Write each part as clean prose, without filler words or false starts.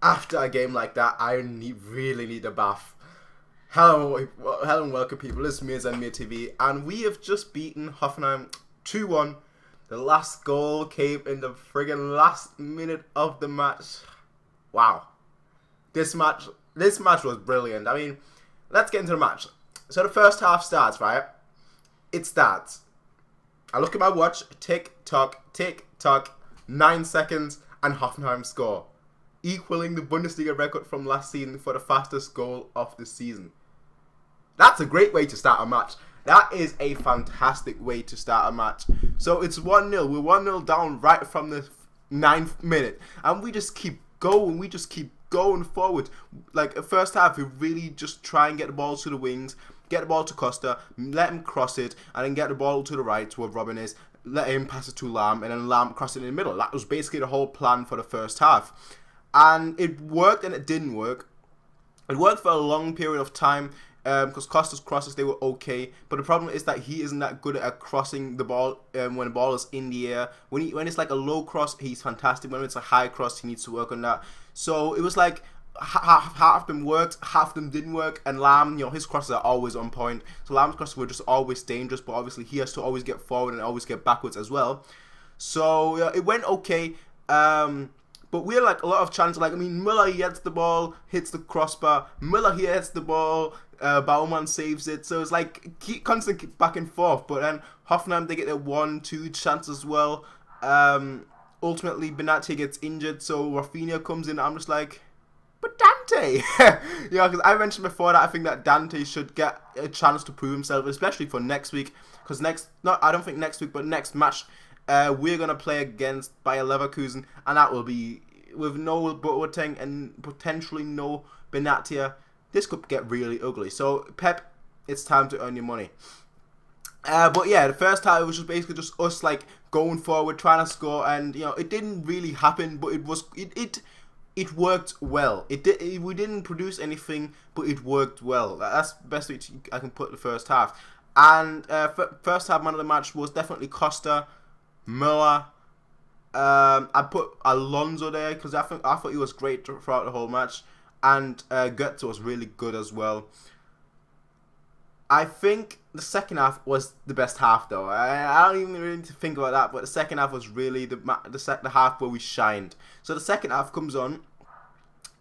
After a game like that, I really need a bath. Hello and welcome people, it's me, Zamir TV, and we have just beaten Hoffenheim 2-1. The last goal came in the friggin' last minute of the match. Wow. This match was brilliant. I mean, let's get into the match. So the first half starts, right? It starts. I look at my watch, tick tock, 9 seconds, and Hoffenheim score, equaling the Bundesliga record from last season for the fastest goal of the season. That's a great way to start a match. That is a fantastic way to start a match. So it's 1-0. We're 1-0 down right from the 9th minute. And we just keep going. We just keep going forward. Like, the first half, we really just try and get the ball to the wings, get the ball to Costa, let him cross it, and then get the ball to the right where Robin is, let him pass it to Lam, and then Lam cross it in the middle. That was basically the whole plan for the first half. And it worked and it didn't work. It worked for a long period of time because Costa's crosses, they were okay. But the problem is that he isn't that good at crossing the ball when the ball is in the air. When it's like a low cross, he's fantastic. When it's a high cross, he needs to work on that. So it was like half of them worked, half of them didn't work. And Lam, his crosses are always on point. So Lam's crosses were just always dangerous. But obviously he has to always get forward and always get backwards as well. So it went okay. But we had like a lot of chances. Like, I mean, Müller, he hits the ball, hits the crossbar. Müller, he hits the ball. Baumann saves it. So it's like constant back and forth. But then Hoffenheim, they get their 1-2 chance as well. Ultimately, Benatia gets injured. So Rafinha comes in. I'm just like, but Dante. Because I mentioned before that I think that Dante should get a chance to prove himself, especially for next week. Because I don't think next week, but next match, we're going to play against Bayer Leverkusen, and that will be with no Boateng and potentially no Benatia. This could get really ugly. So, Pep, it's time to earn your money. But yeah, the first half, it was just basically just us like going forward, trying to score, and it didn't really happen, but it worked well. We didn't produce anything, but it worked well. That's the best way I can put the first half. And first half man of the match was definitely Costa. Müller. I put Alonso there because I thought he was great throughout the whole match, and Götze was really good as well. I think the second half was the best half though. I don't even really need to think about that, but the second half was really the half where we shined. So the second half comes on,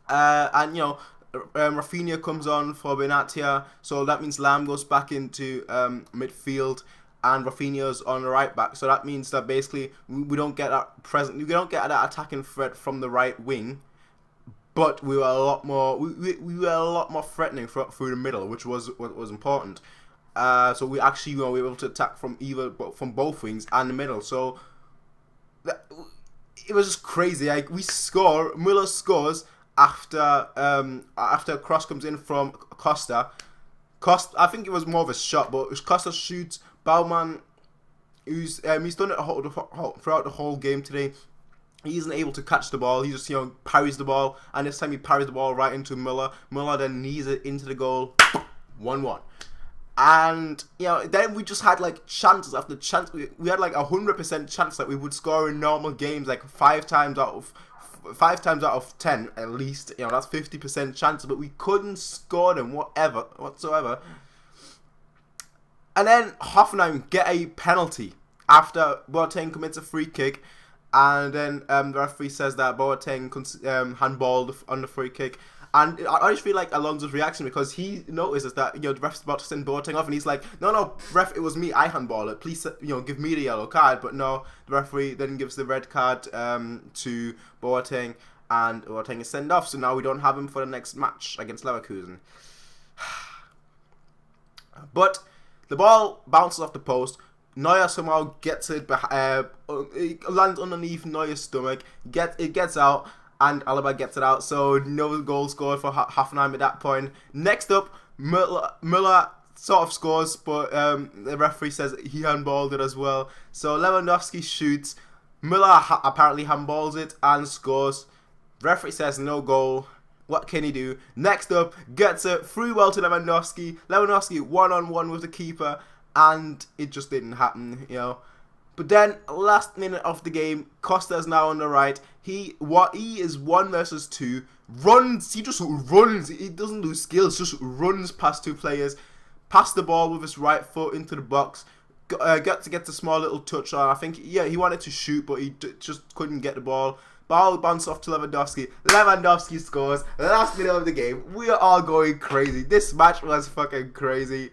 and Rafinha comes on for Benatia, so that means Lam goes back into midfield. And Rafinha's on the right back, so that means that basically we don't get that attacking threat from the right wing, but we were a lot more we were a lot more threatening through the middle, which was important. So we actually were able to attack from both wings and the middle. So it was just crazy. Like, we score, Müller scores after a cross comes in from Costa. I think it was more of a shot, but Costa shoots. Baumann, he's done it throughout the whole game today. He isn't able to catch the ball. He just parries the ball, and this time he parries the ball right into Müller. Müller then knees it into the goal, 1-1. And then we just had like chances after chance. We had like 100% chance that we would score in normal games, like 5 times out of 10 at least. That's 50% chance, but we couldn't score them whatsoever. And then Hoffenheim get a penalty after Boateng commits a free kick, and then the referee says that Boateng handballed on the free kick. And I just feel like Alonso's reaction, because he notices that the ref's about to send Boateng off, and he's like, no, ref, it was me, I handballed it. Please, give me the yellow card. But no, the referee then gives the red card to Boateng, and Boateng is sent off. So now we don't have him for the next match against Leverkusen. But the ball bounces off the post. Neuer somehow gets it, it lands underneath Neuer's stomach. It gets out, and Alaba gets it out. So no goal scored for Hoffenheim at that point. Next up, Müller sort of scores, but the referee says he handballed it as well. So Lewandowski shoots. Müller apparently handballs it and scores. Referee says no goal. What can he do? Next up, gets it through well to Lewandowski. Lewandowski 1-on-1 with the keeper, and it just didn't happen, But But then, last minute of the game, Costa's now on the right. He is 1 versus 2. Runs. He just runs. He doesn't lose skills. Just runs past 2 players. Passed the ball with his right foot into the box. Got to get a small little touch on. I think, yeah, he wanted to shoot, but he just couldn't get the ball. Ball bounced off to Lewandowski. Lewandowski scores. Last minute of the game. We are all going crazy. This match was fucking crazy.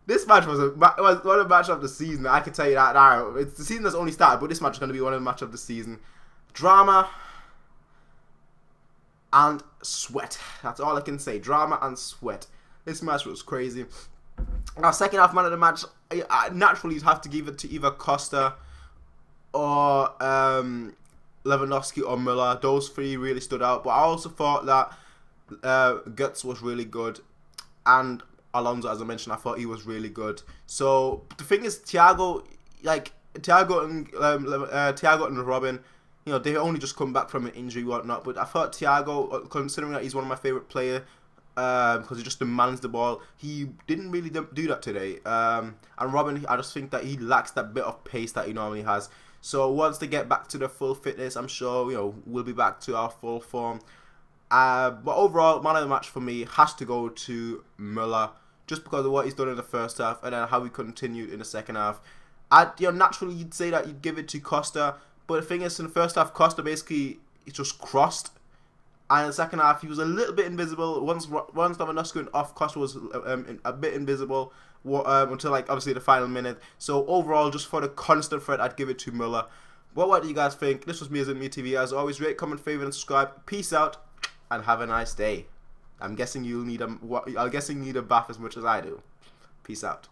This match was one of the match of the season. I can tell you that now. It's the season that's only started, but this match is going to be one of the match of the season. Drama and sweat. That's all I can say. Drama and sweat. This match was crazy. Our second half man of the match, naturally you'd have to give it to either Costa or Lewandowski or Müller. Those 3 really stood out. But I also thought that Guts was really good, and Alonso, as I mentioned, I thought he was really good. So the thing is, Thiago and Robin, you know, they only just come back from an injury and whatnot. But I thought Thiago, considering that he's one of my favourite players, because he just demands the ball, he didn't really do that today. And Robin, I just think that he lacks that bit of pace that he normally has. So once they get back to their full fitness, I'm sure, you know, we'll be back to our full form. But overall, man of the match for me has to go to Müller, just because of what he's done in the first half and then how he continued in the second half. Naturally, you'd say that you'd give it to Costa, but the thing is, in the first half, Costa basically just crossed, and in the second half, he was a little bit invisible. Once Lewandowski went off, Costa was a bit invisible until, like, obviously the final minute. So overall, just for the constant threat, I'd give it to Müller. But what do you guys think? This was me as in Me TV. As always, rate, comment, favorite, and subscribe. Peace out, and have a nice day. I'm guessing you need a bath as much as I do. Peace out.